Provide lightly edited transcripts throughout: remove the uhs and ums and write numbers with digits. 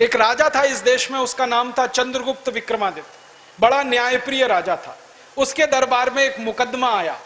एक राजा था इस देश में, उसका नाम था चंद्रगुप्त विक्रमादित्य। बड़ा न्यायप्रिय राजा था। उसके दरबार में एक मुकदमा आया।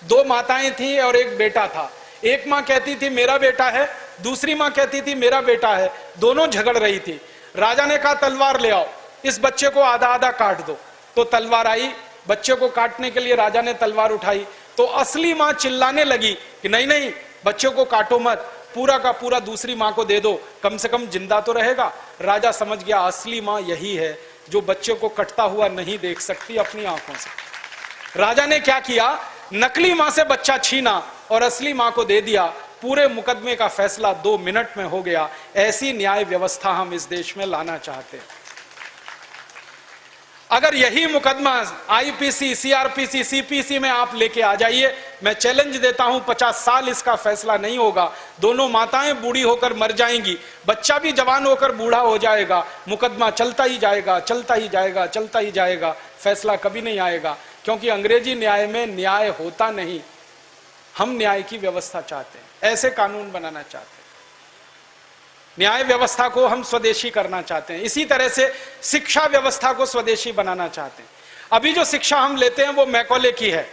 दो माताएं थी और एक बेटा था। एक माँ कहती थी मेरा बेटा है, दूसरी माँ कहती थी मेरा बेटा है। दोनों झगड़ रही थी। राजा ने कहा तलवार ले आओ, इस बच्चे को आधा आधा काट दो। तो तलवार आई, बच्चे को काटने के लिए राजा ने तलवार उठाई तो असली माँ चिल्लाने लगी कि नहीं नहीं, बच्चे को काटो मत, पूरा का पूरा दूसरी माँ को दे दो, कम से कम जिंदा तो रहेगा। राजा समझ गया असली माँ यही है जो बच्चे को कटता हुआ नहीं देख सकती अपनी आंखों से। राजा ने क्या किया, नकली माँ से बच्चा छीना और असली माँ को दे दिया। पूरे मुकदमे का फैसला 2 मिनट में हो गया। ऐसी न्याय व्यवस्था हम इस देश में लाना चाहते हैं। अगर यही मुकदमा आईपीसी, सीआरपीसी, सीपीसी में आप लेके आ जाइए, मैं चैलेंज देता हूं 50 साल इसका फैसला नहीं होगा। दोनों माताएं बूढ़ी होकर मर जाएंगी, बच्चा भी जवान होकर बूढ़ा हो जाएगा, मुकदमा चलता ही जाएगा, चलता ही जाएगा, चलता ही जाएगा, फैसला कभी नहीं आएगा। क्योंकि अंग्रेजी न्याय में न्याय होता नहीं। हम न्याय की व्यवस्था चाहते हैं, ऐसे कानून बनाना चाहते हैं। न्याय व्यवस्था को हम स्वदेशी करना चाहते हैं। इसी तरह से शिक्षा व्यवस्था को स्वदेशी बनाना चाहते हैं। अभी जो शिक्षा हम लेते हैं वो मैकॉले की है।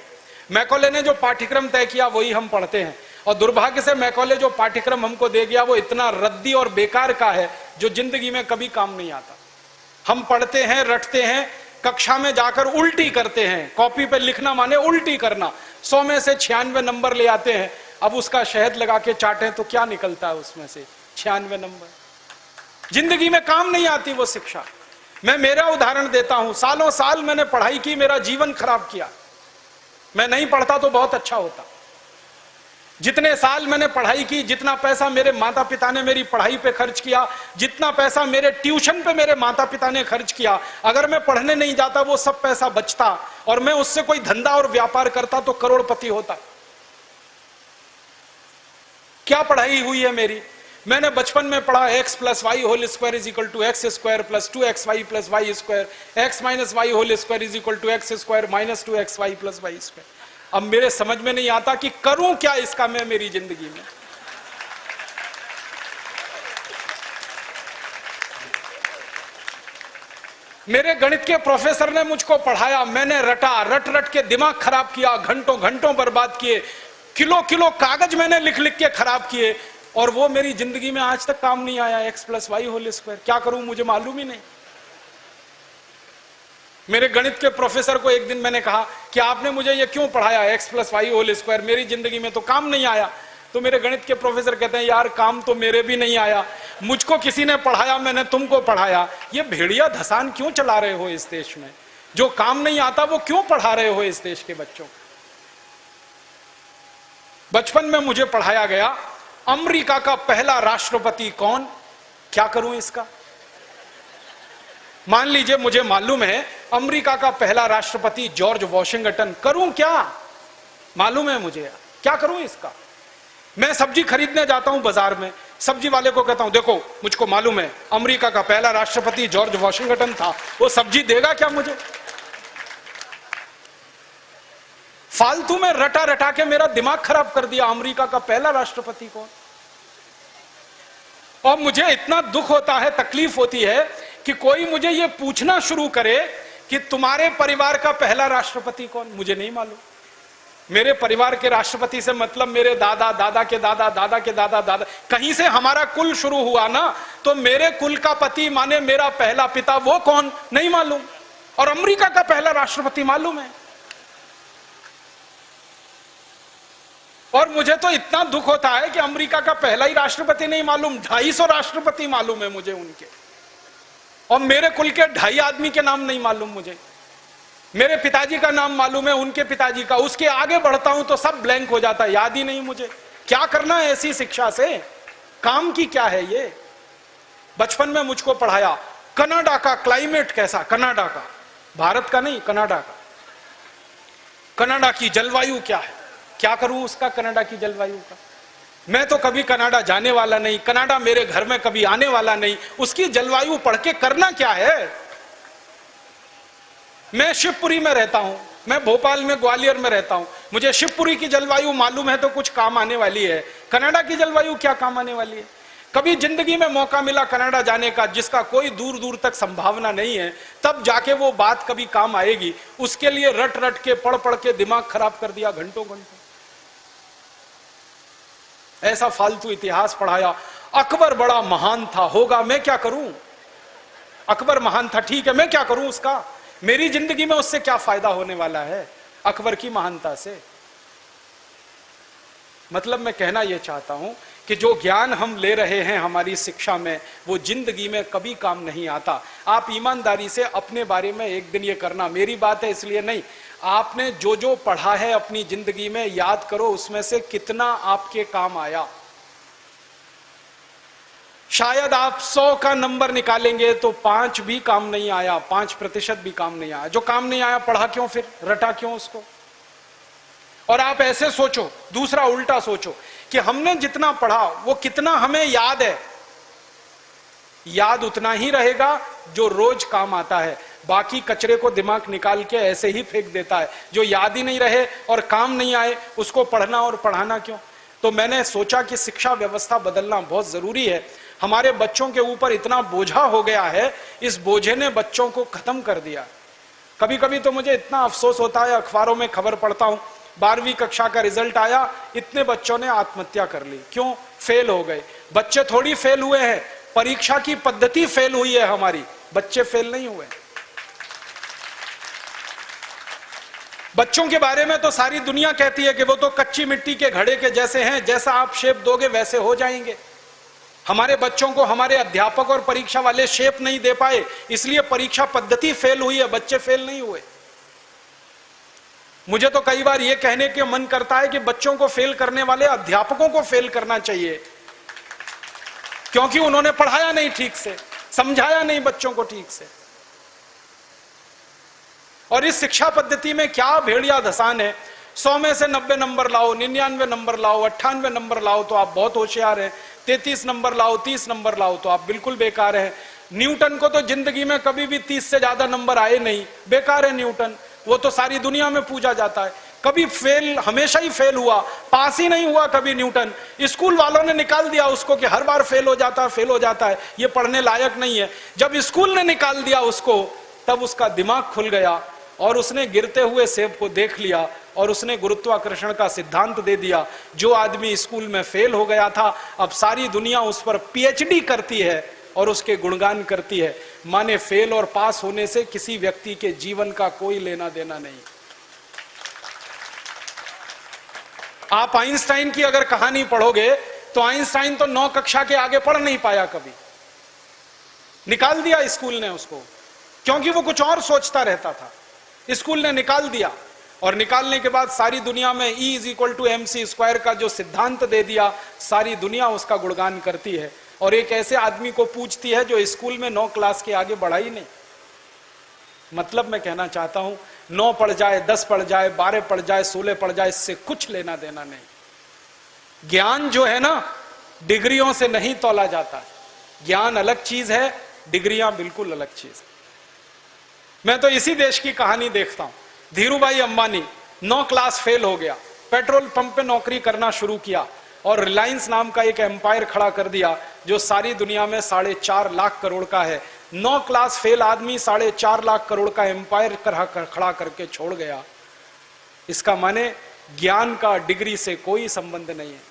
मैकॉले ने जो पाठ्यक्रम तय किया वही हम पढ़ते हैं, और दुर्भाग्य से मैकॉले जो पाठ्यक्रम हमको दे गया वो इतना रद्दी और बेकार का है जो जिंदगी में कभी काम नहीं आता। हम पढ़ते हैं, रटते हैं, कक्षा में जाकर उल्टी करते हैं। कॉपी पे लिखना माने उल्टी करना। 100 में से 96 नंबर ले आते हैं। अब उसका शहद लगा के चाटें तो क्या निकलता है उसमें से? 96 नंबर। जिंदगी में काम नहीं आती वो शिक्षा। मैं मेरा उदाहरण देता हूं, सालों साल मैंने पढ़ाई की, मेरा जीवन खराब किया। मैं नहीं पढ़ता तो बहुत अच्छा होता। जितने साल मैंने पढ़ाई की, जितना पैसा मेरे माता पिता ने मेरी पढ़ाई पे खर्च किया, जितना पैसा मेरे ट्यूशन पे मेरे माता पिता ने खर्च किया, अगर मैं पढ़ने नहीं जाता वो सब पैसा बचता और मैं उससे कोई धंधा और व्यापार करता तो करोड़पति होता। क्या पढ़ाई हुई है मेरी? मैंने बचपन में पढ़ा x + y whole square is equal to x square plus 2xy plus y square, x minus y whole square is equal to x square minus 2xy plus y square. अब मेरे समझ में नहीं आता कि करूं क्या इसका मैं मेरी जिंदगी में। मेरे गणित के प्रोफेसर ने मुझको पढ़ाया, मैंने रटा, रट रट के दिमाग खराब किया, घंटों घंटों बर्बाद किए, किलो किलो कागज मैंने लिख लिख के खराब किए, और वो मेरी जिंदगी में आज तक काम नहीं आया। x + y होल स्क्वायर क्या करूं मुझे मालूम ही नहीं। मेरे गणित के प्रोफेसर को एक दिन मैंने कहा कि आपने मुझे ये क्यों पढ़ाया x + y होल स्क्वायर, मेरी जिंदगी में तो काम नहीं आया। तो मेरे गणित के प्रोफेसर कहते हैं यार काम तो मेरे भी नहीं आया, मुझको किसी ने पढ़ाया, मैंने तुमको पढ़ाया। ये भेड़िया धसान क्यों चला रहे हो इस देश में? जो काम नहीं आता वो क्यों पढ़ा रहे हो इस देश के बच्चों? बचपन में मुझे पढ़ाया गया अमेरिका का पहला राष्ट्रपति कौन, क्या करूं इसका? मान लीजिए मुझे मालूम है अमेरिका का पहला राष्ट्रपति जॉर्ज वॉशिंगटन, करूं क्या? मालूम है मुझे, क्या करूं इसका? मैं सब्जी खरीदने जाता हूं बाजार में, सब्जी वाले को कहता हूं देखो मुझको मालूम है अमेरिका का पहला राष्ट्रपति जॉर्ज वॉशिंगटन था, वो सब्जी देगा क्या मुझे? फालतू में रटा रटा के मेरा दिमाग खराब कर दिया। अमेरिका का पहला राष्ट्रपति कौन? और मुझे इतना दुख होता है, तकलीफ होती है कि कोई मुझे ये पूछना शुरू करे कि तुम्हारे परिवार का पहला राष्ट्रपति कौन? मुझे नहीं मालूम। मेरे परिवार के राष्ट्रपति से मतलब मेरे दादा, दादा के दादा, दादा के दादा, दादा, कहीं से हमारा कुल शुरू हुआ ना, तो मेरे कुल का पति माने मेरा पहला पिता, वो कौन नहीं मालूम। और अमेरिका का पहला राष्ट्रपति मालूम है। और मुझे तो इतना दुख होता है कि अमेरिका का पहला ही राष्ट्रपति नहीं मालूम, 250 राष्ट्रपति मालूम है मुझे उनके, और मेरे कुल के 2.5 आदमी के नाम नहीं मालूम मुझे। मेरे पिताजी का नाम मालूम है, उनके पिताजी का, उसके आगे बढ़ता हूं तो सब ब्लैंक हो जाता है, याद ही नहीं मुझे। क्या करना है ऐसी शिक्षा से? काम की क्या है ये? बचपन में मुझको पढ़ाया कनाडा का क्लाइमेट कैसा, कनाडा का, भारत का नहीं, कनाडा का। कनाडा की जलवायु क्या है, क्या करूं उसका कनाडा की जलवायु का? मैं तो कभी कनाडा जाने वाला नहीं, कनाडा मेरे घर में कभी आने वाला नहीं, उसकी जलवायु पढ़ के करना क्या है? मैं शिवपुरी में रहता हूं, मैं भोपाल में, ग्वालियर में रहता हूं, मुझे शिवपुरी की जलवायु मालूम है तो कुछ काम आने वाली है, कनाडा की जलवायु क्या काम आने वाली है? कभी जिंदगी में मौका मिला कनाडा जाने का, जिसका कोई दूर दूर तक संभावना नहीं है, तब जाके वो बात कभी काम आएगी। उसके लिए रट रट के पढ़ पढ़ के दिमाग खराब कर दिया घंटों घंटों, ऐसा फालतू इतिहास पढ़ाया। अकबर बड़ा महान था, होगा, मैं क्या करूं? अकबर महान था, ठीक है, मैं क्या करूं उसका? मेरी जिंदगी में उससे क्या फायदा होने वाला है अकबर की महानता से? मतलब मैं कहना यह चाहता हूं कि जो ज्ञान हम ले रहे हैं हमारी शिक्षा में, वो जिंदगी में कभी काम नहीं आता। आप ईमानदारी से अपने बारे में एक दिन ये करना, मेरी बात है इसलिए नहीं, आपने जो जो पढ़ा है अपनी जिंदगी में याद करो, उसमें से कितना आपके काम आया। शायद आप 100 का नंबर निकालेंगे तो 5 भी काम नहीं आया, 5% भी काम नहीं आया। जो काम नहीं आया पढ़ा क्यों, फिर रटा क्यों उसको? और आप ऐसे सोचो, दूसरा उल्टा सोचो कि हमने जितना पढ़ा वो कितना हमें याद है। याद उतना ही रहेगा जो रोज काम आता है, बाकी कचरे को दिमाग निकाल के ऐसे ही फेंक देता है। जो याद ही नहीं रहे और काम नहीं आए, उसको पढ़ना और पढ़ाना क्यों? तो मैंने सोचा कि शिक्षा व्यवस्था बदलना बहुत जरूरी है। हमारे बच्चों के ऊपर इतना बोझा हो गया है, इस बोझे ने बच्चों को खत्म कर दिया। कभी कभी तो मुझे इतना अफसोस होता है, अखबारों में खबर पढ़ता हूं, 12वीं कक्षा का रिजल्ट आया, इतने बच्चों ने आत्महत्या कर ली। क्यों? फेल हो गए। बच्चे थोड़ी फेल हुए हैं, परीक्षा की पद्धति फेल हुई है हमारी, बच्चे फेल नहीं हुए। बच्चों के बारे में तो सारी दुनिया कहती है कि वो तो कच्ची मिट्टी के घड़े के जैसे हैं, जैसा आप शेप दोगे वैसे हो जाएंगे। हमारे बच्चों को हमारे अध्यापक और परीक्षा वाले शेप नहीं दे पाए, इसलिए परीक्षा पद्धति फेल हुई है, बच्चे फेल नहीं हुए। मुझे तो कई बार यह कहने के मन करता है कि बच्चों को फेल करने वाले अध्यापकों को फेल करना चाहिए, क्योंकि उन्होंने पढ़ाया नहीं ठीक से, समझाया नहीं बच्चों को ठीक से। और इस शिक्षा पद्धति में क्या भेड़िया धसान है। 100 में से 90 नंबर लाओ, 99 नंबर लाओ, 98 नंबर लाओ तो आप बहुत होशियार हैं, 33 नंबर लाओ, 30 नंबर लाओ तो आप बिल्कुल बेकार हैं। न्यूटन को तो जिंदगी में कभी भी 30 से ज्यादा नंबर आए नहीं, बेकार है न्यूटन, वो तो सारी दुनिया में पूजा जाता है। कभी फेल, हमेशा ही फेल हुआ, पास ही नहीं हुआ कभी न्यूटन। स्कूल वालों ने निकाल दिया उसको कि हर बार फेल हो जाता है, ये पढ़ने लायक नहीं है। जब स्कूल ने निकाल दिया उसको, तब उसका दिमाग खुल गया और उसने गिरते हुए सेब को देख लिया और उसने गुरुत्वाकर्षण का सिद्धांत दे दिया। जो आदमी स्कूल में फेल हो गया था, अब सारी दुनिया उस पर पीएचडी करती है और उसके गुणगान करती है। माने फेल और पास होने से किसी व्यक्ति के जीवन का कोई लेना देना नहीं। आप आइंस्टाइन की अगर कहानी पढ़ोगे तो आइंस्टाइन तो 9 कक्षा के आगे पढ़ नहीं पाया, कभी निकाल दिया स्कूल ने उसको, क्योंकि वो कुछ और सोचता रहता था। स्कूल ने निकाल दिया और निकालने के बाद सारी दुनिया में E = mc² का जो सिद्धांत दे दिया, सारी दुनिया उसका गुणगान करती है। और एक ऐसे आदमी को पूछती है जो स्कूल में 9 क्लास के आगे बढ़ा ही नहीं। मतलब मैं कहना चाहता हूं, 9 पढ़ जाए, 10 पढ़ जाए, 12 पढ़ जाए, 16 पढ़ जाए, इससे कुछ लेना देना नहीं। ज्ञान जो है ना, डिग्रियों से नहीं तोला जाता। ज्ञान अलग चीज है, डिग्रियां बिल्कुल अलग चीज है। मैं तो इसी देश की कहानी देखता हूं। धीरूभाई अंबानी 9 क्लास फेल हो गया, पेट्रोल पंप पे नौकरी करना शुरू किया और रिलायंस नाम का एक एम्पायर खड़ा कर दिया जो सारी दुनिया में 4.5 लाख करोड़ का है। 9 क्लास फेल आदमी 4.5 लाख करोड़ का एम्पायर खड़ा करके छोड़ गया। इसका माने ज्ञान का डिग्री से कोई संबंध नहीं है।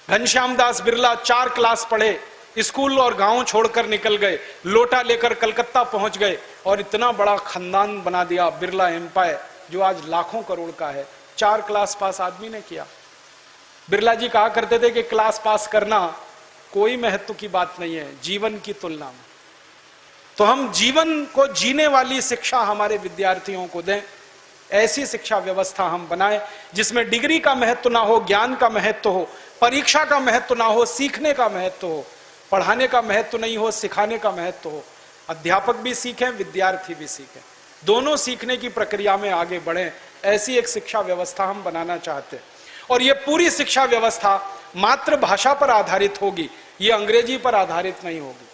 घनश्याम दास बिरला 4 क्लास पढ़े, स्कूल और गांव छोड़कर निकल गए, लोटा लेकर कलकत्ता पहुंच गए और इतना बड़ा खानदान बना दिया, बिरला एम्पायर, जो आज लाखों करोड़ का है। 4 क्लास पास आदमी ने किया। बिरला जी कहा करते थे कि क्लास पास करना कोई महत्व की बात नहीं है जीवन की तुलना में। तो हम जीवन को जीने वाली शिक्षा हमारे विद्यार्थियों को दें, ऐसी शिक्षा व्यवस्था हम बनाएं जिसमें डिग्री का महत्व ना हो, ज्ञान का महत्व हो, परीक्षा का महत्व ना हो, सीखने का महत्व हो। पढ़ाने का महत्व नहीं हो, सिखाने का महत्व हो। अध्यापक भी सीखें, विद्यार्थी भी सीखें, दोनों सीखने की प्रक्रिया में आगे बढ़ें। ऐसी एक शिक्षा व्यवस्था हम बनाना चाहते हैं। और ये पूरी शिक्षा व्यवस्था मातृभाषा पर आधारित होगी, ये अंग्रेजी पर आधारित नहीं होगी।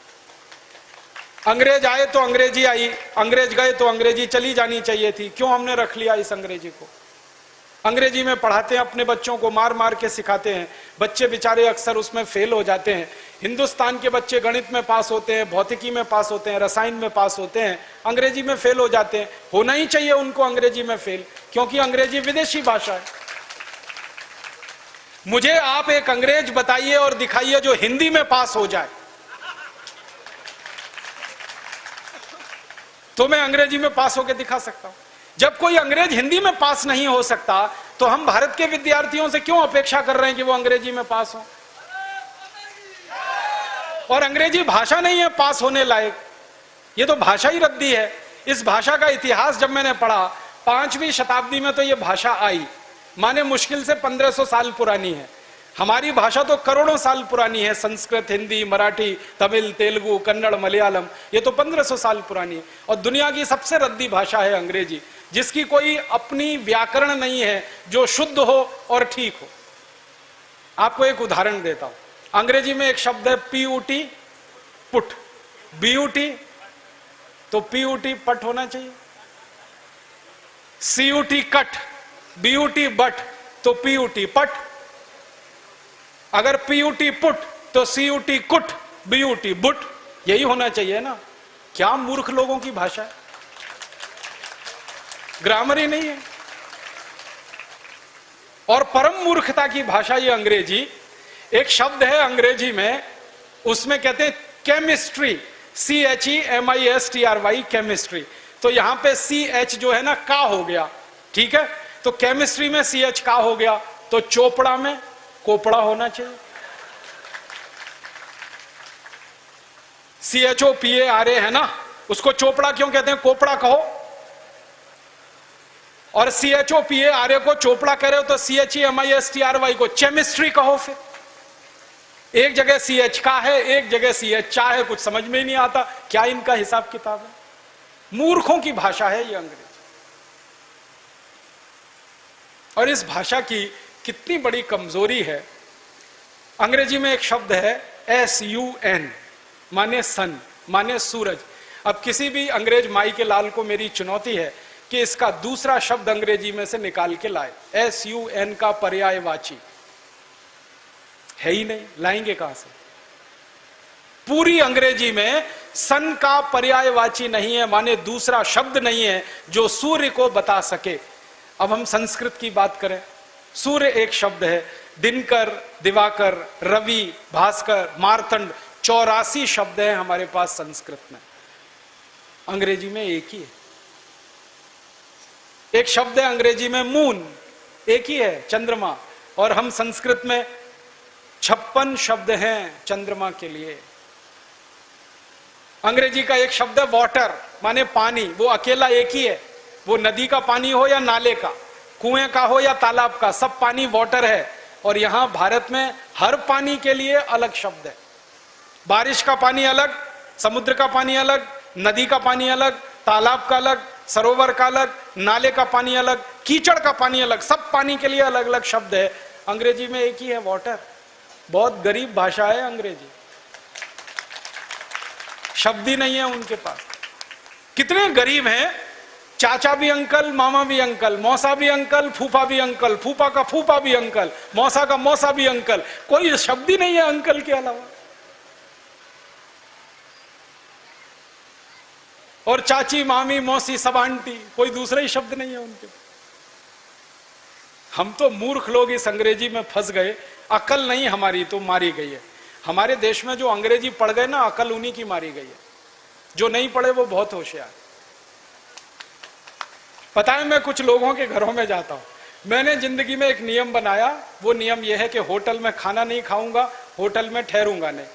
अंग्रेज आए तो अंग्रेजी आई, अंग्रेज गए तो अंग्रेजी चली जानी चाहिए थी। क्यों हमने रख लिया इस अंग्रेजी को? अंग्रेजी में पढ़ाते हैं अपने बच्चों को, मार मार के सिखाते हैं, बच्चे बेचारे अक्सर उसमें फेल हो जाते हैं। हिंदुस्तान के बच्चे गणित में पास होते हैं, भौतिकी में पास होते हैं, रसायन में पास होते हैं, अंग्रेजी में फेल हो जाते हैं। होना ही चाहिए उनको अंग्रेजी में फेल, क्योंकि अंग्रेजी विदेशी भाषा है। मुझे आप एक अंग्रेज बताइए और दिखाइए जो हिंदी में पास हो जाए, तो मैं अंग्रेजी में पास होकर दिखा सकता हूं। जब कोई अंग्रेज हिंदी में पास नहीं हो सकता, तो हम भारत के विद्यार्थियों से क्यों अपेक्षा कर रहे हैं कि वो अंग्रेजी में पास हो? और अंग्रेजी भाषा नहीं है पास होने लायक, ये तो भाषा ही रद्दी है। इस भाषा का इतिहास जब मैंने पढ़ा, 5वीं शताब्दी में तो ये भाषा आई, माने मुश्किल से 1500 साल पुरानी है। हमारी भाषा तो करोड़ों साल पुरानी है, संस्कृत, हिंदी, मराठी, तमिल, तेलुगु, कन्नड़, मलयालम, ये तो 1500 साल पुरानी है। और दुनिया की सबसे रद्दी भाषा है अंग्रेजी, जिसकी कोई अपनी व्याकरण नहीं है जो शुद्ध हो और ठीक हो। आपको एक उदाहरण देता हूं। अंग्रेजी में एक शब्द है पीयूटी, पुट, बीयूटी, तो पीयूटी पट होना चाहिए। सीयूटी कट, बीयूटी बट, तो पीयूटी पट। अगर पीयूटी पुट तो सीयूटी कुट, बीयूटी बुट, यही होना चाहिए ना। क्या मूर्ख लोगों की भाषा है, ग्रामर ही नहीं है। और परम मूर्खता की भाषा ये अंग्रेजी। एक शब्द है अंग्रेजी में, उसमें कहते हैं केमिस्ट्री, CHEMISTRY, केमिस्ट्री। तो यहां पे CH जो है ना का हो गया, ठीक है, तो केमिस्ट्री में CH का हो गया, तो चोपड़ा में कोपड़ा होना चाहिए। CHOPARA है ना, उसको चोपड़ा क्यों कहते हैं, कोपड़ा कहो। और CHOPARA को चोपड़ा कह रहे हो तो CHEMISTRY को केमिस्ट्री कहो। फिर एक जगह CH का है, एक जगह CH चा है, कुछ समझ में ही नहीं आता क्या इनका हिसाब किताब है। मूर्खों की भाषा है ये अंग्रेजी। और इस भाषा की कितनी बड़ी कमजोरी है। अंग्रेजी में एक शब्द है SUN, माने सन, माने सूरज। अब किसी भी अंग्रेज माई के लाल को मेरी चुनौती है कि इसका दूसरा शब्द अंग्रेजी में से निकाल के लाए। SUN का पर्यायवाची है ही नहीं, लाएंगे कहां से? पूरी अंग्रेजी में सन का पर्यायवाची नहीं है, माने दूसरा शब्द नहीं है जो सूर्य को बता सके। अब हम संस्कृत की बात करें, सूर्य एक शब्द है, दिनकर, दिवाकर, रवि, भास्कर, मार्तंड, 84 शब्द हैं हमारे पास संस्कृत में। अंग्रेजी में एक ही है। एक शब्द है अंग्रेजी में मून, एक ही है, चंद्रमा। और हम संस्कृत में 56 शब्द हैं चंद्रमा के लिए। अंग्रेजी का एक शब्द है वाटर, माने पानी, वो अकेला एक ही है। वो नदी का पानी हो या नाले का, कुएं का हो या तालाब का, सब पानी वाटर है। और यहां भारत में हर पानी के लिए अलग शब्द है। बारिश का पानी अलग, समुद्र का पानी अलग, नदी का पानी अलग, तालाब का अलग, सरोवर का अलग, नाले का पानी अलग, कीचड़ का पानी अलग, सब पानी के लिए अलग अलग शब्द है। अंग्रेजी में एक ही है, वाटर। बहुत गरीब भाषा है अंग्रेजी, शब्द ही नहीं है उनके पास। कितने गरीब हैं, चाचा भी अंकल, मामा भी अंकल, मौसा भी अंकल, फूफा भी अंकल, फूफा का फूफा भी अंकल, मौसा का मौसा भी अंकल, कोई शब्द ही नहीं है अंकल के अलावा। और चाची, मामी, मौसी, सब आंटी, कोई दूसरा ही शब्द नहीं है उनके। हम तो मूर्ख लोग इस अंग्रेजी में फंस गए। अकल नहीं हमारी तो मारी गई है। हमारे देश में जो अंग्रेजी पढ़ गए ना, अकल उन्हीं की मारी गई है। जो नहीं पढ़े वो बहुत होशियार। पता है, मैं कुछ लोगों के घरों में जाता हूं, मैंने जिंदगी में एक नियम बनाया। वो नियम यह है कि होटल में खाना नहीं खाऊंगा, होटल में ठहरूंगा नहीं।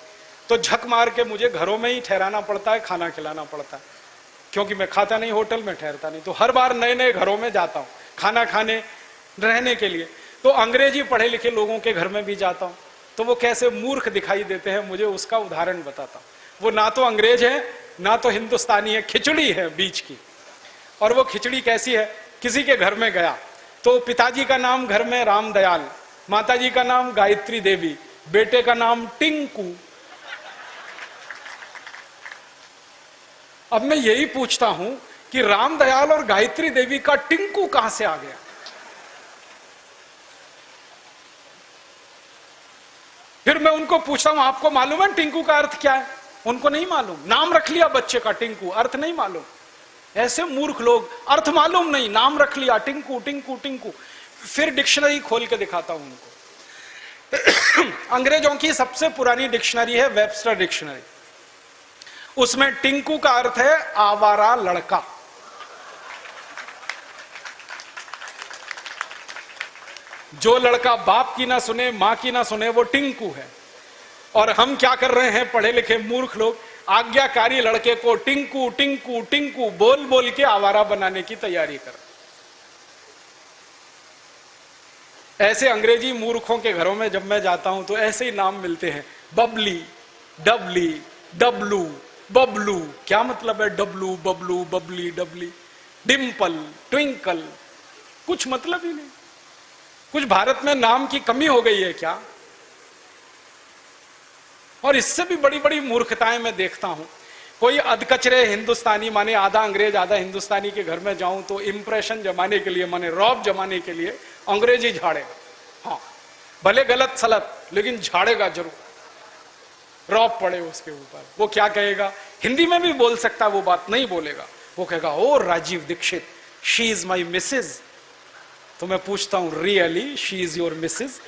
तो झक मार के मुझे घरों में ही ठहराना पड़ता है, खाना खिलाना पड़ता है, क्योंकि मैं खाता नहीं, होटल में ठहरता नहीं। तो हर बार नए नए घरों में जाता हूं खाना खाने, रहने के लिए। तो अंग्रेजी पढ़े लिखे लोगों के घर में भी जाता हूं, तो वो कैसे मूर्ख दिखाई देते हैं मुझे उसका उदाहरण बताता हूं। वो ना तो अंग्रेज है ना तो हिंदुस्तानी है, खिचड़ी है बीच की। और वो खिचड़ी कैसी है, किसी के घर में गया तो पिताजी का नाम घर में रामदयाल, माताजी का नाम गायत्री देवी, बेटे का नाम टिंकू। अब मैं यही पूछता हूं कि रामदयाल और गायत्री देवी का टिंकू कहां से आ गया? फिर मैं उनको पूछता हूं आपको मालूम है टिंकू का अर्थ क्या है? उनको नहीं मालूम। नाम रख लिया बच्चे का टिंकू, अर्थ नहीं मालूम। ऐसे मूर्ख लोग, अर्थ मालूम नहीं, नाम रख लिया टिंकू टिंकू टिंकू। फिर डिक्शनरी खोल के दिखाता हूं उनको। अंग्रेजों की सबसे पुरानी डिक्शनरी है वेबस्टर डिक्शनरी। उसमें टिंकू का अर्थ है आवारा लड़का। जो लड़का बाप की ना सुने, मां की ना सुने, वो टिंकू है। और हम क्या कर रहे हैं पढ़े लिखे मूर्ख लोग, आज्ञाकारी लड़के को टिंकू टिंकू टिंकू बोल बोल के आवारा बनाने की तैयारी कर। ऐसे अंग्रेजी मूर्खों के घरों में जब मैं जाता हूं तो ऐसे ही नाम मिलते हैं, बबली, डबली, डब्लू, बबलू। क्या मतलब है डब्लू, बबलू, बबली, डबली? डिम्पल, ट्विंकल, कुछ मतलब ही नहीं। कुछ भारत में नाम की कमी हो गई है क्या? और इससे भी बड़ी बड़ी मूर्खताएं मैं देखता हूं। कोई अधकचरे हिंदुस्तानी, माने आधा अंग्रेज आधा हिंदुस्तानी के घर में जाऊं तो इंप्रेशन जमाने के लिए, माने रौब जमाने के लिए अंग्रेजी झाड़ेगा। हाँ, भले गलत सलत, लेकिन झाड़ेगा जरूर, रौब पड़े उसके ऊपर। वो क्या कहेगा? हिंदी में भी बोल सकता, वो बात नहीं बोलेगा। वो कहेगा oh Rajiv Dixit, she is my missus. तो मैं पूछता हूं really she is your missus?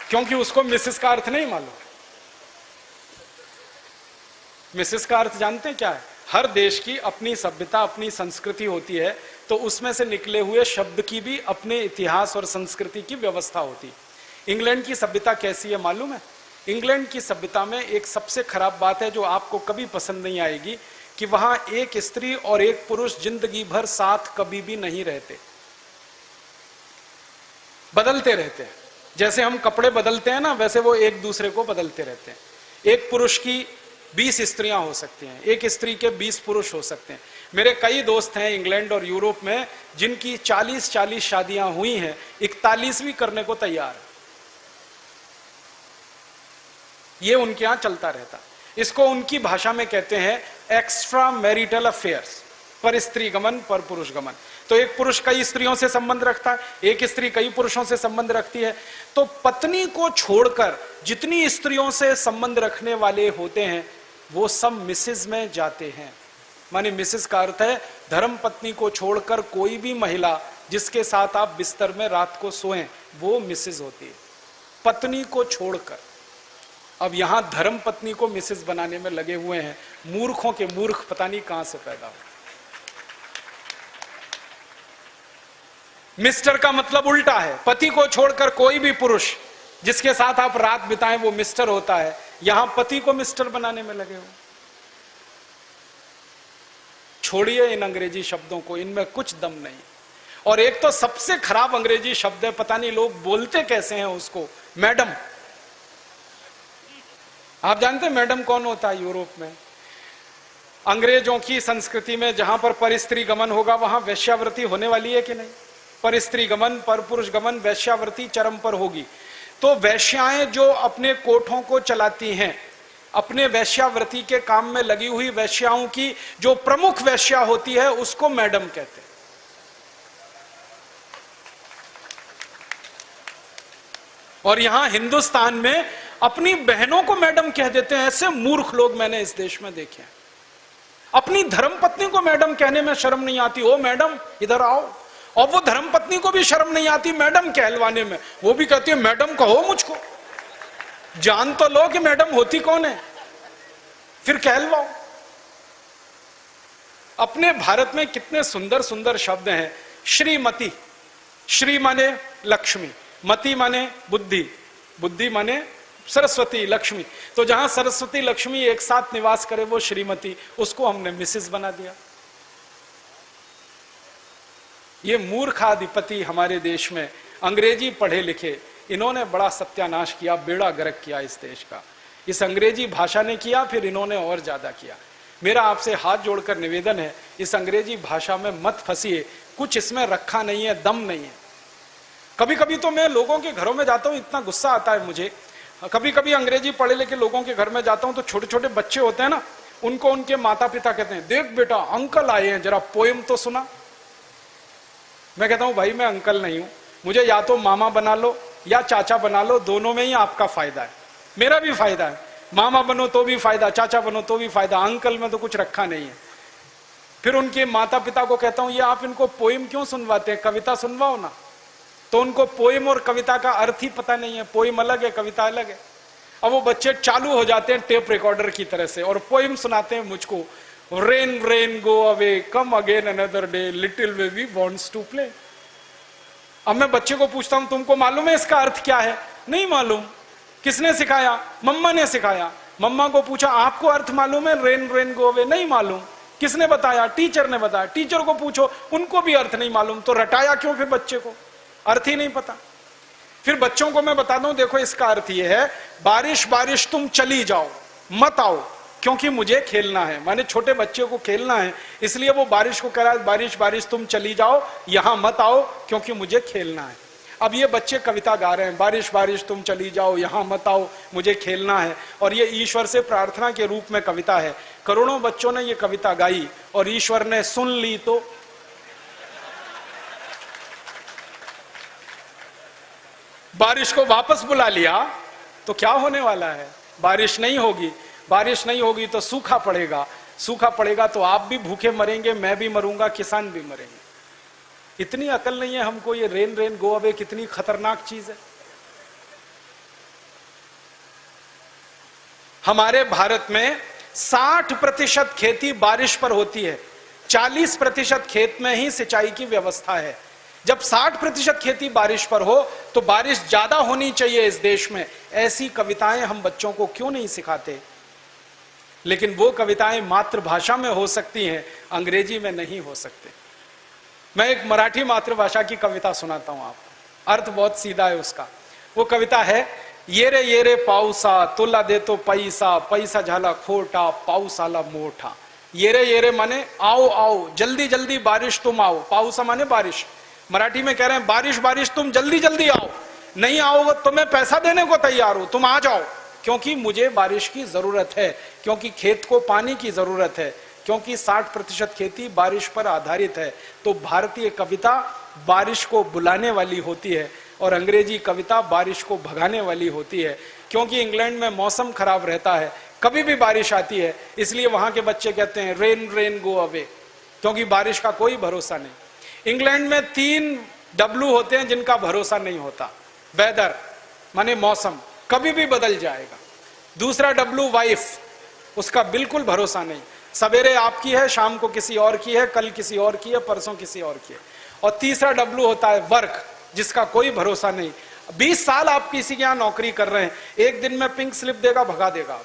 क्योंकि उसको मिसेस का अर्थ नहीं मालूम। मिसेस का अर्थ जानते हैं क्या है? हर देश की अपनी सभ्यता, अपनी संस्कृति होती है, तो उसमें से निकले हुए शब्द की भी अपने इतिहास और संस्कृति की व्यवस्था होती है। इंग्लैंड की सभ्यता कैसी है मालूम है? इंग्लैंड की सभ्यता में एक सबसे खराब बात है जो आपको कभी पसंद नहीं आएगी, कि वहां एक स्त्री और एक पुरुष जिंदगी भर साथ कभी भी नहीं रहते, बदलते रहते हैं। जैसे हम कपड़े बदलते हैं ना, वैसे वो एक दूसरे को बदलते रहते हैं। एक पुरुष की 20 स्त्रियां हो सकती हैं, एक स्त्री के 20 पुरुष हो सकते हैं। मेरे कई दोस्त हैं इंग्लैंड और यूरोप में जिनकी 40-40 शादियां हुई हैं, 41वीं करने को तैयार है। ये उनके यहां चलता रहता। इसको उनकी भाषा में कहते हैं एक्स्ट्रा मैरिटल अफेयर्स, पर स्त्री गमन पर पुरुष गमन। तो एक पुरुष कई स्त्रियों से संबंध रखता है, एक स्त्री कई पुरुषों से संबंध रखती है। तो पत्नी को छोड़कर जितनी स्त्रियों से संबंध रखने वाले होते हैं वो सब मिसेज में जाते हैं। माने मिसेज का अर्थ है धर्म पत्नी को छोड़कर कोई भी महिला जिसके साथ आप बिस्तर में रात को सोएं वो मिसेज होती है, पत्नी को छोड़कर। अब यहां धर्म पत्नी को मिसेज बनाने में लगे हुए हैं मूर्खों के मूर्ख, पता नहीं कहां से पैदा हो। मिस्टर का मतलब उल्टा है, पति को छोड़कर कोई भी पुरुष जिसके साथ आप रात बिताएं वो मिस्टर होता है। यहां पति को मिस्टर बनाने में लगे हो। छोड़िए इन अंग्रेजी शब्दों को, इनमें कुछ दम नहीं। और एक तो सबसे खराब अंग्रेजी शब्द है, पता नहीं लोग बोलते कैसे हैं उसको, मैडम। आप जानते हैं मैडम कौन होता है यूरोप में? अंग्रेजों की संस्कृति में जहां पर परस्त्री गमन होगा वहां वैश्यावृत्ति होने वाली है कि नहीं? परस्त्री गमन, पर पुरुष गमन, वैश्यावृत्ति चरम पर होगी। तो वैश्याएं जो अपने कोठों को चलाती हैं, अपने वैश्यावृत्ति के काम में लगी हुई वैश्याओं की जो प्रमुख वैश्या होती है उसको मैडम कहते हैं। और यहां हिंदुस्तान में अपनी बहनों को मैडम कह देते हैं। ऐसे मूर्ख लोग मैंने इस देश में देखे हैं। अपनी धर्मपत्नी को मैडम कहने में शर्म नहीं आती, ओ मैडम इधर आओ। और वो धर्मपत्नी को भी शर्म नहीं आती मैडम कहलवाने में, वो भी कहती है मैडम कहो मुझको। जान तो लो कि मैडम होती कौन है, फिर कहलवाओ। अपने भारत में कितने सुंदर सुंदर शब्द हैं। श्रीमती, श्री माने लक्ष्मी, मति माने बुद्धि, बुद्धि माने सरस्वती, लक्ष्मी। तो जहां सरस्वती लक्ष्मी एक साथ निवास करे वो श्रीमती, उसको हमने मिसेस बना दिया। ये मूर्खाधिपति हमारे देश में अंग्रेजी पढ़े लिखे, इन्होंने बड़ा सत्यानाश किया, बेड़ा गर्क किया इस देश का। इस अंग्रेजी भाषा ने किया, फिर इन्होंने और ज्यादा किया। मेरा आपसे हाथ जोड़कर निवेदन है, इस अंग्रेजी भाषा में मत फंसिए, कुछ इसमें रखा नहीं है, दम नहीं है। कभी कभी तो मैं लोगों के घरों में जाता हूं, इतना गुस्सा आता है मुझे। कभी कभी अंग्रेजी पढ़े लिखे लोगों के घर में जाता हूं तो छोटे छोटे बच्चे होते हैं ना, उनको उनके माता पिता कहते हैं देख बेटा अंकल आए हैं, जरा पोएम तो सुना। मैं कहता हूं भाई मैं अंकल नहीं हूं, मुझे या तो मामा बना लो या चाचा बना लो, दोनों में ही आपका फायदा है, मेरा भी फायदा है। मामा बनो तो भी फायदा, चाचा बनो तो भी फायदा, अंकल में तो कुछ रखा नहीं है। फिर उनके माता पिता को कहता हूं, ये आप इनको पोइम क्यों सुनवाते हैं, कविता सुनवाओ ना। तो उनको पोइम और कविता का अर्थ ही पता नहीं है, पोइम अलग है, कविता अलग है। अब वो बच्चे चालू हो जाते हैं टेप रिकॉर्डर की तरह से और पोइम सुनाते हैं मुझको, rain rain go away come again another day little baby wants to play. अब मैं बच्चे को पूछता हूं, तुमको मालूम है इसका अर्थ क्या है? नहीं मालूम। किसने सिखाया? मम्मा ने सिखाया। मम्मा को पूछा, आपको अर्थ मालूम है रेन रेन गो अवे? नहीं मालूम। किसने बताया? टीचर ने बताया। टीचर को पूछो, उनको भी अर्थ नहीं मालूम। तो रटाया क्यों फिर बच्चे को? अर्थ ही नहीं पता। फिर बच्चों को मैं बता दूं, देखो इसका अर्थ यह है, बारिश बारिश तुम चली जाओ, मत आओ क्योंकि मुझे खेलना है। माने छोटे बच्चे को खेलना है, इसलिए वो बारिश को कह रहा है, बारिश बारिश तुम चली जाओ, यहां मत आओ क्योंकि मुझे खेलना है। अब ये बच्चे कविता गा रहे हैं, बारिश बारिश तुम चली जाओ, यहां मत आओ, मुझे खेलना है, और ये ईश्वर से प्रार्थना के रूप में कविता है। करोड़ों बच्चों ने ये कविता गाई और ईश्वर ने सुन ली तो बारिश को वापस बुला लिया। तो क्या होने वाला है? बारिश नहीं होगी। बारिश नहीं होगी तो सूखा पड़ेगा। सूखा पड़ेगा तो आप भी भूखे मरेंगे, मैं भी मरूंगा, किसान भी मरेंगे। इतनी अकल नहीं है हमको, ये रेन रेन गो अवे कितनी खतरनाक चीज है। हमारे भारत में 60% खेती बारिश पर होती है, 40% खेत में ही सिंचाई की व्यवस्था है। जब 60% खेती बारिश पर हो तो बारिश ज्यादा होनी चाहिए इस देश में। ऐसी कविताएं हम बच्चों को क्यों नहीं सिखाते? लेकिन वो कविताएं मातृभाषा में हो सकती हैं, अंग्रेजी में नहीं हो सकते। मैं एक मराठी मातृभाषा की कविता सुनाता हूं आपको, अर्थ बहुत सीधा है उसका। वो कविता है, ये रे पाऊसा तुला देतो पैसा, पैसा झाला खोटा, पाऊस आला मोठा। ये रे माने आओ आओ, जल्दी जल्दी बारिश तुम आओ। पाऊसा माने बारिश। मराठी में कह रहे हैं, बारिश बारिश तुम जल्दी जल्दी आओ, नहीं आओगे तो मैं पैसा देने को तैयार हूं, तुम आ जाओ, क्योंकि मुझे बारिश की जरूरत है, क्योंकि खेत को पानी की जरूरत है, क्योंकि 60% खेती बारिश पर आधारित है। तो भारतीय कविता बारिश को बुलाने वाली होती है और अंग्रेजी कविता बारिश को भगाने वाली होती है। क्योंकि इंग्लैंड में मौसम खराब रहता है, कभी भी बारिश आती है, इसलिए वहां के बच्चे कहते हैं रेन रेन गो अवे, क्योंकि बारिश का कोई भरोसा नहीं। इंग्लैंड में 3 W होते हैं जिनका भरोसा नहीं होता। वेदर माने मौसम, कभी भी बदल जाएगा। दूसरा W वाइफ, उसका बिल्कुल भरोसा नहीं, सवेरे आपकी है, शाम को किसी और की है, कल किसी और की है, परसों किसी और की है। और तीसरा W होता है वर्क, जिसका कोई भरोसा नहीं। 20 साल आप किसी के यहां नौकरी कर रहे हैं, एक दिन में पिंक स्लिप देगा, भगा देगा।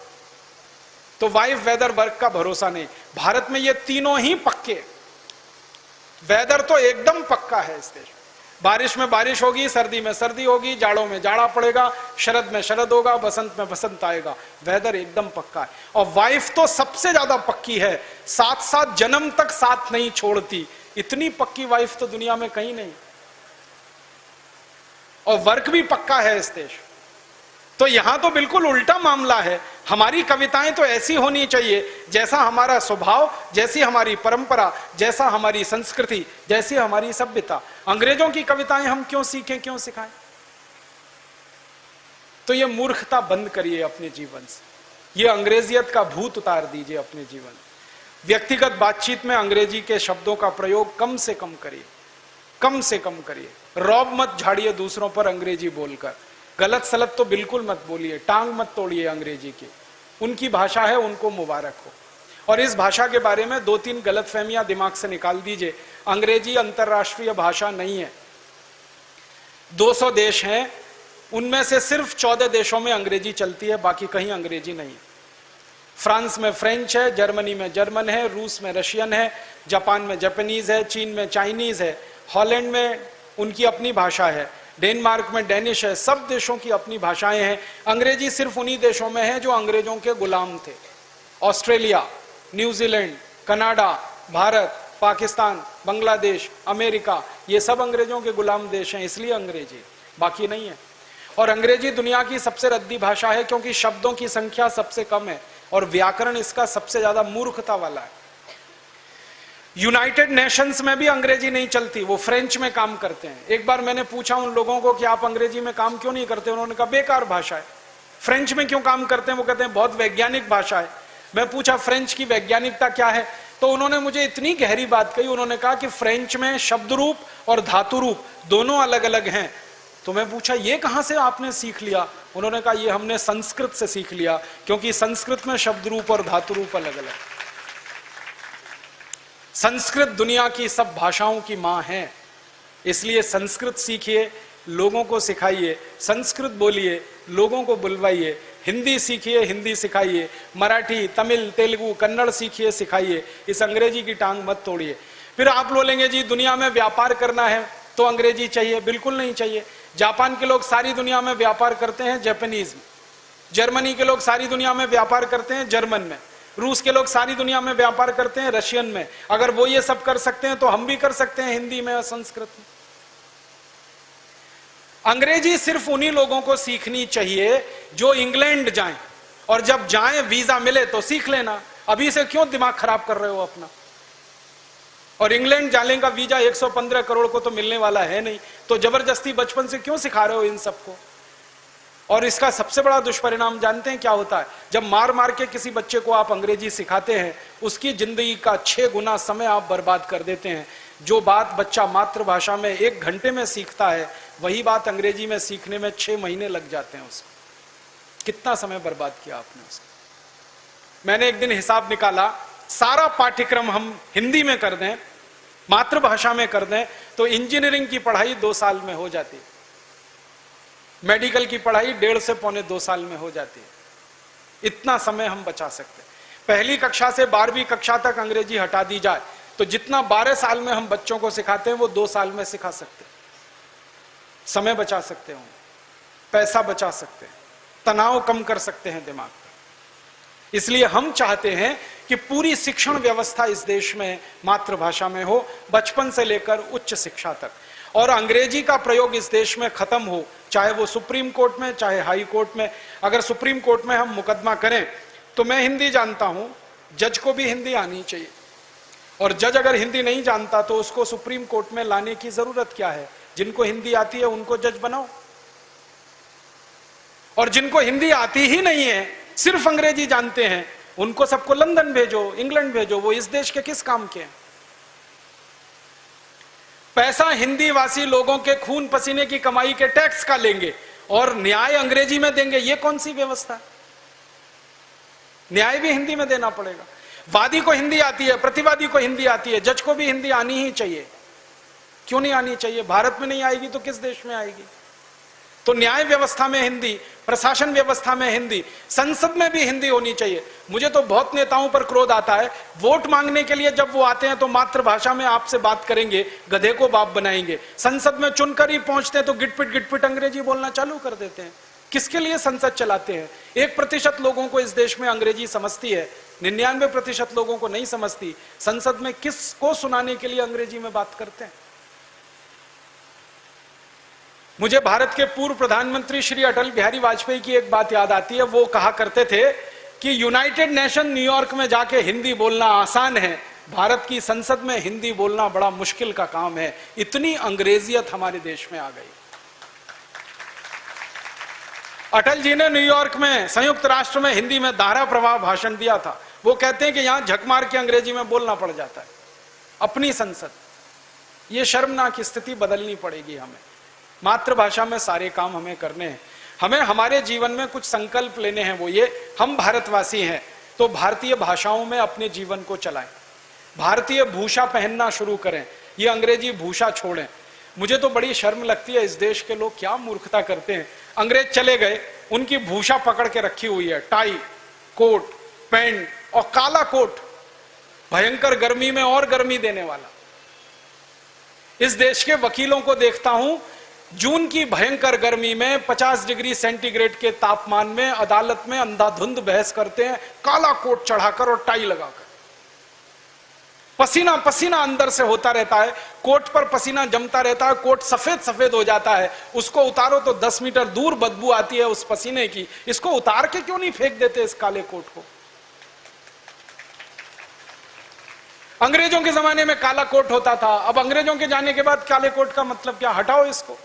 तो वाइफ, वेदर, वर्क का भरोसा नहीं। भारत में ये तीनों ही पक्के। वेदर तो एकदम पक्का है इस देश। बारिश में बारिश होगी, सर्दी में सर्दी होगी, जाड़ों में जाड़ा पड़ेगा, शरद में शरद होगा, बसंत में बसंत आएगा। वेदर एकदम पक्का है। और वाइफ तो सबसे ज्यादा पक्की है, 7 जन्म तक साथ नहीं छोड़ती। इतनी पक्की वाइफ तो दुनिया में कहीं नहीं। और वर्क भी पक्का है इस देश। तो यहां तो बिल्कुल उल्टा मामला है। हमारी कविताएं तो ऐसी होनी चाहिए जैसा हमारा स्वभाव, जैसी हमारी परंपरा, जैसा हमारी संस्कृति, जैसी हमारी सभ्यता। अंग्रेजों की कविताएं हम क्यों सीखें, क्यों सिखाएं? तो ये मूर्खता बंद करिए अपने जीवन से। ये अंग्रेजियत का भूत उतार दीजिए अपने जीवन। व्यक्तिगत बातचीत में अंग्रेजी के शब्दों का प्रयोग कम से कम करिए, कम से कम करिए। रौब मत झाड़िए दूसरों पर अंग्रेजी बोलकर। गलत सलत तो बिल्कुल मत बोलिए, टांग मत तोड़िए अंग्रेजी की। उनकी भाषा है, उनको मुबारक हो। और इस भाषा के बारे में 2-3 गलतफहमियां दिमाग से निकाल दीजिए। अंग्रेजी अंतरराष्ट्रीय भाषा नहीं है। 200 देश हैं, उनमें से सिर्फ 14 देशों में अंग्रेजी चलती है, बाकी कहीं अंग्रेजी नहीं। फ्रांस में फ्रेंच है, जर्मनी में जर्मन है, रूस में रशियन है, जापान में जापानीज है, चीन में चाइनीज है, हॉलैंड में उनकी अपनी भाषा है, डेनमार्क में डेनिश है। सब देशों की अपनी भाषाएं हैं। अंग्रेजी सिर्फ उन्हीं देशों में है जो अंग्रेजों के गुलाम थे। Australia, New Zealand, Canada, Bharat, Pakistan, Bangladesh, America, ये सब अंग्रेजों के गुलाम देश हैं, इसलिए अंग्रेजी, बाकी नहीं है। और अंग्रेजी दुनिया की सबसे रद्दी भाषा है क्योंकि शब्दों की संख्या सबसे कम है और व्याकरण इसका सबसे ज्यादा मूर्खता वाला है। यूनाइटेड नेशंस में भी अंग्रेजी नहीं चलती, वो फ्रेंच में काम करते हैं। एक बार मैंने पूछा उन लोगों को कि आप अंग्रेजी में काम क्यों नहीं करते, उन्होंने कहा बेकार भाषा है। फ्रेंच में क्यों काम करते हैं, वो कहते हैं बहुत वैज्ञानिक भाषा है। मैं पूछा फ्रेंच की वैज्ञानिकता क्या है, तो उन्होंने मुझे इतनी गहरी बात कही, उन्होंने कहा कि फ्रेंच में शब्द रूप और धातु रूप दोनों अलग अलग हैं। तो मैं पूछा ये कहां से आपने सीख लिया, उन्होंने कहा ये हमने संस्कृत से सीख लिया, क्योंकि संस्कृत में शब्द रूप और धातु रूप अलग अलग। संस्कृत दुनिया की सब भाषाओं की मां है, इसलिए संस्कृत सीखिए, लोगों को सिखाइए, संस्कृत बोलिए, लोगों को बुलवाइए, हिंदी सीखिए, हिंदी सिखाइए, मराठी, तमिल, तेलुगु, कन्नड़ सीखिए, सिखाइए, इस अंग्रेजी की टांग मत तोड़िए। फिर आप बोलेंगे जी दुनिया में व्यापार करना है तो अंग्रेजी चाहिए, बिल्कुल नहीं चाहिए। जापान के लोग सारी दुनिया में व्यापार करते हैं जापानीज में, जर्मनी के लोग सारी दुनिया में व्यापार करते हैं जर्मन में, रूस के लोग सारी दुनिया में व्यापार करते हैं रशियन में। अगर वो ये सब कर सकते हैं तो हम भी कर सकते हैं हिंदी में और संस्कृत में। अंग्रेजी सिर्फ उन्हीं लोगों को सीखनी चाहिए जो इंग्लैंड जाएं, और जब जाएं वीजा मिले तो सीख लेना। अभी से क्यों दिमाग खराब कर रहे हो अपना। और इंग्लैंड जाने का वीजा 115 करोड़ को तो मिलने वाला है नहीं, तो जबरदस्ती बचपन से क्यों सिखा रहे हो इन सबको। और इसका सबसे बड़ा दुष्परिणाम जानते हैं क्या होता है, जब मार मार के किसी बच्चे को आप अंग्रेजी सिखाते हैं, उसकी जिंदगी का 6 गुना समय आप बर्बाद कर देते हैं। जो बात बच्चा मातृभाषा में 1 घंटे में सीखता है, वही बात अंग्रेजी में सीखने में 6 महीने लग जाते हैं उसको। कितना समय बर्बाद किया आपने उसका। मैंने एक दिन हिसाब निकाला, सारा पाठ्यक्रम हम हिंदी में कर दें, मातृभाषा में कर दें, तो इंजीनियरिंग की पढ़ाई 2 साल में हो जाती है, मेडिकल की पढ़ाई 1.5 से पौने 2 साल में हो जाती है। इतना समय हम बचा सकते हैं। पहली कक्षा से 12वीं कक्षा तक अंग्रेजी हटा दी जाए तो जितना 12 साल में हम बच्चों को सिखाते हैं वो 2 साल में सिखा सकते हैं। समय बचा सकते हैं, पैसा बचा सकते हैं, तनाव कम कर सकते हैं दिमाग पर। इसलिए हम चाहते हैं कि पूरी शिक्षण व्यवस्था इस देश में मातृभाषा में हो, बचपन से लेकर उच्च शिक्षा तक। और अंग्रेजी का प्रयोग इस देश में खत्म हो, चाहे वो सुप्रीम कोर्ट में, चाहे हाई कोर्ट में। अगर सुप्रीम कोर्ट में हम मुकदमा करें तो मैं हिंदी जानता हूं, जज को भी हिंदी आनी चाहिए, और जज अगर हिंदी नहीं जानता तो उसको सुप्रीम कोर्ट में लाने की जरूरत क्या है। जिनको हिंदी आती है उनको जज बनाओ, और जिनको हिंदी आती ही नहीं है, सिर्फ अंग्रेजी जानते हैं, उनको सबको लंदन भेजो, इंग्लैंड भेजो। वो इस देश के किस काम के हैं। पैसा हिंदी वासी लोगों के खून पसीने की कमाई के टैक्स का लेंगे और न्याय अंग्रेजी में देंगे, ये कौन सी व्यवस्था है। न्याय भी हिंदी में देना पड़ेगा। वादी को हिंदी आती है, प्रतिवादी को हिंदी आती है, जज को भी हिंदी आनी ही चाहिए। क्यों नहीं आनी चाहिए। भारत में नहीं आएगी तो किस देश में आएगी। तो न्याय व्यवस्था में हिंदी, प्रशासन व्यवस्था में हिंदी, संसद में भी हिंदी होनी चाहिए। मुझे तो बहुत नेताओं पर क्रोध आता है, वोट मांगने के लिए जब वो आते हैं तो मातृभाषा में आपसे बात करेंगे, गधे को बाप बनाएंगे। संसद में चुनकर ही पहुंचते हैं तो गिटपिट अंग्रेजी बोलना चालू कर देते हैं। किसके लिए संसद चलाते हैं। 1% लोगों को इस देश में अंग्रेजी समझती है, 99% लोगों को नहीं समझती। संसद में किसको सुनाने के लिए अंग्रेजी में बात करते हैं। मुझे भारत के पूर्व प्रधानमंत्री श्री अटल बिहारी वाजपेयी की एक बात याद आती है। वो कहा करते थे कि यूनाइटेड नेशन न्यूयॉर्क में जाके हिंदी बोलना आसान है, भारत की संसद में हिंदी बोलना बड़ा मुश्किल का काम है। इतनी अंग्रेजियत हमारे देश में आ गई। अटल जी ने न्यूयॉर्क में, संयुक्त राष्ट्र में हिंदी में धारा प्रवाह भाषण दिया था। वो कहते हैं कि यहां झक मार के अंग्रेजी में बोलना पड़ जाता है अपनी संसद। ये शर्मनाक स्थिति बदलनी पड़ेगी हमें। मातृभाषा में सारे काम हमें करने हैं। हमें हमारे जीवन में कुछ संकल्प लेने हैं। वो ये, हम भारतवासी हैं तो भारतीय भाषाओं में अपने जीवन को चलाएं, भारतीय भूषा पहनना शुरू करें, ये अंग्रेजी भूषा छोड़ें। मुझे तो बड़ी शर्म लगती है, इस देश के लोग क्या मूर्खता करते हैं। अंग्रेज चले गए, उनकी भूषा पकड़ के रखी हुई है, टाई, कोट, पैंट और काला कोट, भयंकर गर्मी में और गर्मी देने वाला। इस देश के वकीलों को देखता हूं, जून की भयंकर गर्मी में 50 डिग्री सेंटीग्रेड के तापमान में अदालत में अंधाधुंध बहस करते हैं, काला कोट चढ़ाकर और टाई लगाकर। पसीना पसीना अंदर से होता रहता है, कोट पर पसीना जमता रहता है, कोट सफेद सफेद हो जाता है। उसको उतारो तो 10 मीटर दूर बदबू आती है उस पसीने की। इसको उतार के क्यों नहीं फेंक देते इस काले कोट को। अंग्रेजों के जमाने में काला कोट होता था, अब अंग्रेजों के जाने के बाद काले कोट का मतलब क्या? हटाओ इसको।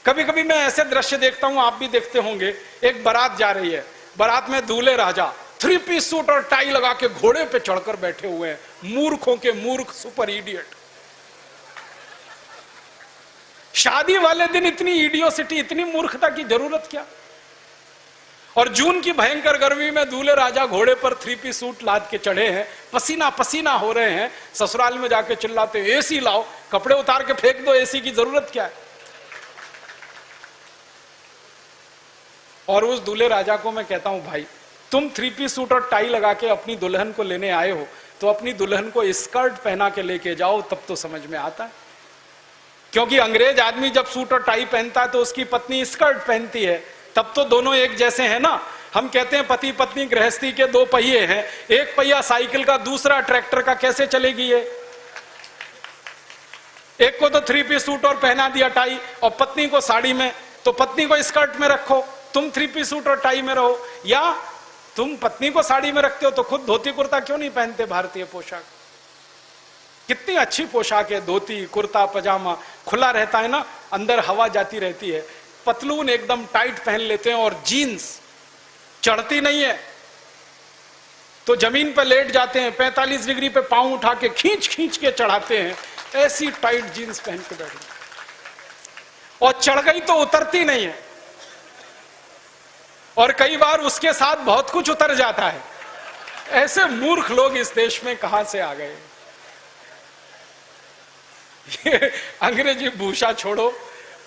कभी कभी मैं ऐसे दृश्य देखता हूं, आप भी देखते होंगे, एक बारात जा रही है, बारात में दूल्हे राजा 3 पीस सूट और टाई लगा के घोड़े पे चढ़कर बैठे हुए हैं, मूर्खों के मूर्ख, सुपर इडियट। शादी वाले दिन इतनी इडियोसिटी, इतनी मूर्खता की जरूरत क्या? और जून की भयंकर गर्मी में दूल्हे राजा घोड़े पर 3 पीस सूट लाद के चढ़े हैं, पसीना पसीना हो रहे हैं, ससुराल में जाके चिल्लाते एसी लाओ, कपड़े उतार के फेंक दो, एसी की जरूरत क्या है? और उस दूल्हे राजा को मैं कहता हूं, भाई तुम 3 पीस सूट और टाई लगा के अपनी दुल्हन को लेने आए हो, तो अपनी दुल्हन को स्कर्ट पहना के लेके जाओ, तब तो समझ में आता है। क्योंकि अंग्रेज आदमी जब सूट और टाई पहनता है तो उसकी पत्नी स्कर्ट पहनती है, तब तो दोनों एक जैसे हैं ना। हम कहते हैं पति पत्नी गृहस्थी के 2 पहिए हैं, एक पहिया साइकिल का, दूसरा ट्रैक्टर का, कैसे चलेगी ये? एक को तो 3 पीस सूट और पहना दिया टाई, और पत्नी को साड़ी में, तो पत्नी को स्कर्ट में रखो, तुम 3 पीस सूट और टाई में रहो। या तुम पत्नी को साड़ी में रखते हो तो खुद धोती कुर्ता क्यों नहीं पहनते? भारतीय पोशाक कितनी अच्छी पोशाक है, धोती कुर्ता पजामा खुला रहता है ना, अंदर हवा जाती रहती है, पतलून एकदम टाइट पहन लेते हैं, और जीन्स चढ़ती नहीं है तो जमीन पर लेट जाते हैं, 45 डिग्री पे पांव उठा के खींच खींच के चढ़ाते हैं, ऐसी टाइट जीन्स पहन के बैठे, और चढ़ गई तो उतरती नहीं है, और कई बार उसके साथ बहुत कुछ उतर जाता है। ऐसे मूर्ख लोग इस देश में कहां से आ गए? ये अंग्रेजी भूषा छोड़ो,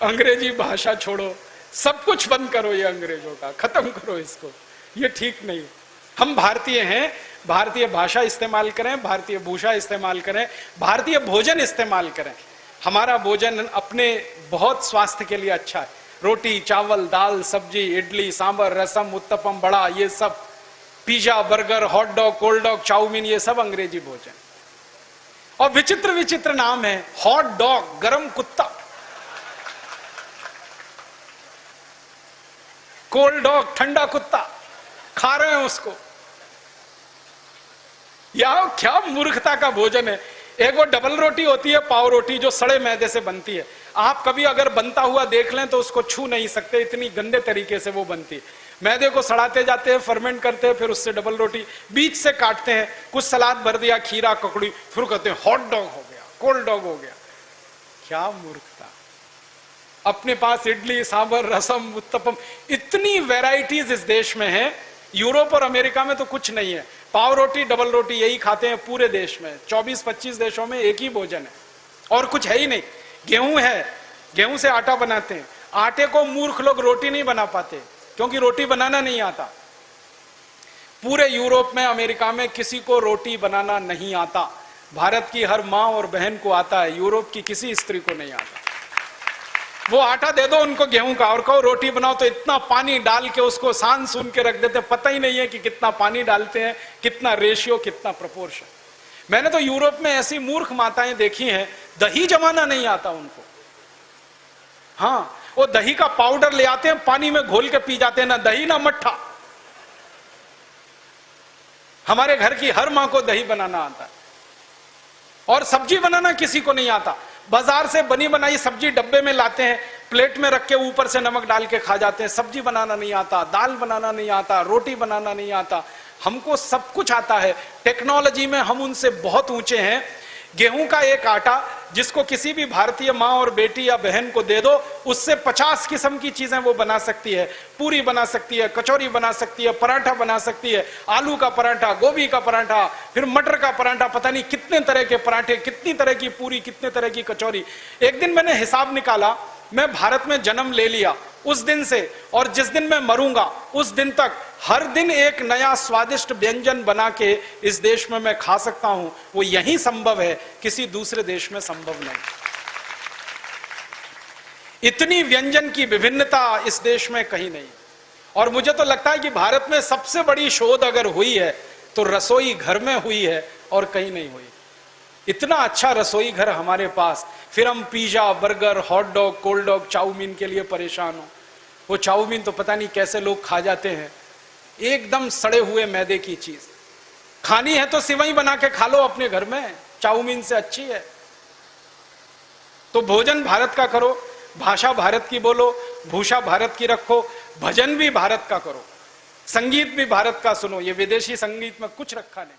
अंग्रेजी भाषा छोड़ो, सब कुछ बंद करो, ये अंग्रेजों का खत्म करो इसको, ये ठीक नहीं। हम भारतीय हैं, भारतीय भाषा इस्तेमाल करें, भारतीय भूषा इस्तेमाल करें, भारतीय भोजन इस्तेमाल करें। हमारा भोजन अपने बहुत स्वास्थ्य के लिए अच्छा है, रोटी चावल दाल सब्जी इडली सांभर रसम उत्तपम बड़ा, ये सब pizza burger hot dog cold dog chowmein, ये सब अंग्रेजी भोजन। और विचित्र विचित्र नाम है, हॉट डॉग गरम कुत्ता, कोल्ड डॉग ठंडा कुत्ता, खा रहे हैं उसको। यह क्या मूर्खता का भोजन है। एक वो डबल रोटी होती है, पाव रोटी, जो सड़े मैदे से बनती है, आप कभी अगर बनता हुआ देख लें तो उसको छू नहीं सकते, इतनी गंदे तरीके से वो बनती है। मैदे को सड़ाते जाते हैं, फर्मेंट करते हैं, फिर उससे डबल रोटी बीच से काटते हैं, कुछ सलाद भर दिया, खीरा ककड़ी, फिर कहते हैं हॉट डॉग हो गया, कोल्ड डॉग हो गया। क्या मूर्खता। अपने पास इडली सांभर रसम उत्तपम, इतनी वैरायटीज इस देश में है। यूरोप और अमेरिका में तो कुछ नहीं है, पाव रोटी डबल रोटी यही खाते हैं पूरे देश में। 24-25 देशों में एक ही भोजन है और कुछ है ही नहीं। गेहूं है, गेहूं से आटा बनाते हैं, आटे को मूर्ख लोग रोटी नहीं बना पाते क्योंकि रोटी बनाना नहीं आता। पूरे यूरोप में अमेरिका में किसी को रोटी बनाना नहीं आता। भारत की हर माँ और बहन को आता है, यूरोप की किसी स्त्री को नहीं आता। वो आटा दे दो उनको गेहूं का और कहो रोटी बनाओ तो इतना पानी डाल के उसको सान सून के रख देते, पता ही नहीं है कि कितना पानी डालते हैं, कितना रेशियो, कितना प्रपोर्शन। मैंने तो यूरोप में ऐसी मूर्ख माताएं देखी हैं, दही जमाना नहीं आता उनको। हाँ, वो दही का पाउडर ले आते हैं, पानी में घोल के पी जाते हैं, ना दही ना मट्ठा। हमारे घर की हर मां को दही बनाना आता है और सब्जी बनाना किसी को नहीं आता। बाजार से बनी बनाई सब्जी डब्बे में लाते हैं, प्लेट में रख के ऊपर से नमक डाल के खा जाते हैं। सब्जी बनाना नहीं आता, दाल बनाना नहीं आता, रोटी बनाना नहीं आता। हमको सब कुछ आता है। टेक्नोलॉजी में हम उनसे बहुत ऊंचे हैं। गेहूं का एक आटा जिसको किसी भी भारतीय माँ और बेटी या बहन को दे दो, उससे 50 किस्म की चीजें वो बना सकती है। पूरी बना सकती है, कचौरी बना सकती है, पराठा बना सकती है, आलू का पराठा, गोभी का पराठा, फिर मटर का पराठा, पता नहीं कितने तरह के पराठे, कितनी तरह की पूरी, कितने तरह की कचौरी। एक दिन मैंने हिसाब निकाला, मैं भारत में जन्म ले लिया उस दिन से और जिस दिन मैं मरूंगा उस दिन तक हर दिन एक नया स्वादिष्ट व्यंजन बना के इस देश में मैं खा सकता हूं। वो यही संभव है, किसी दूसरे देश में संभव नहीं। इतनी व्यंजन की विभिन्नता इस देश में कहीं नहीं। और मुझे तो लगता है कि भारत में सबसे बड़ी शोध अगर हुई है तो रसोई घर में हुई है और कहीं नहीं हुई। इतना अच्छा रसोई घर हमारे पास, फिर हम pizza burger hot dog cold dog chowmein के लिए परेशान हो। वो चाउमीन तो पता नहीं कैसे लोग खा जाते हैं, एकदम सड़े हुए मैदे की चीज। खानी है तो सिवई बना के खा लो अपने घर में, चाउमीन से अच्छी है। तो भोजन भारत का करो, भाषा भारत की बोलो, भूषा भारत की रखो, भजन भी भारत का करो, संगीत भी भारत का सुनो। ये विदेशी संगीत में कुछ रखा नहीं।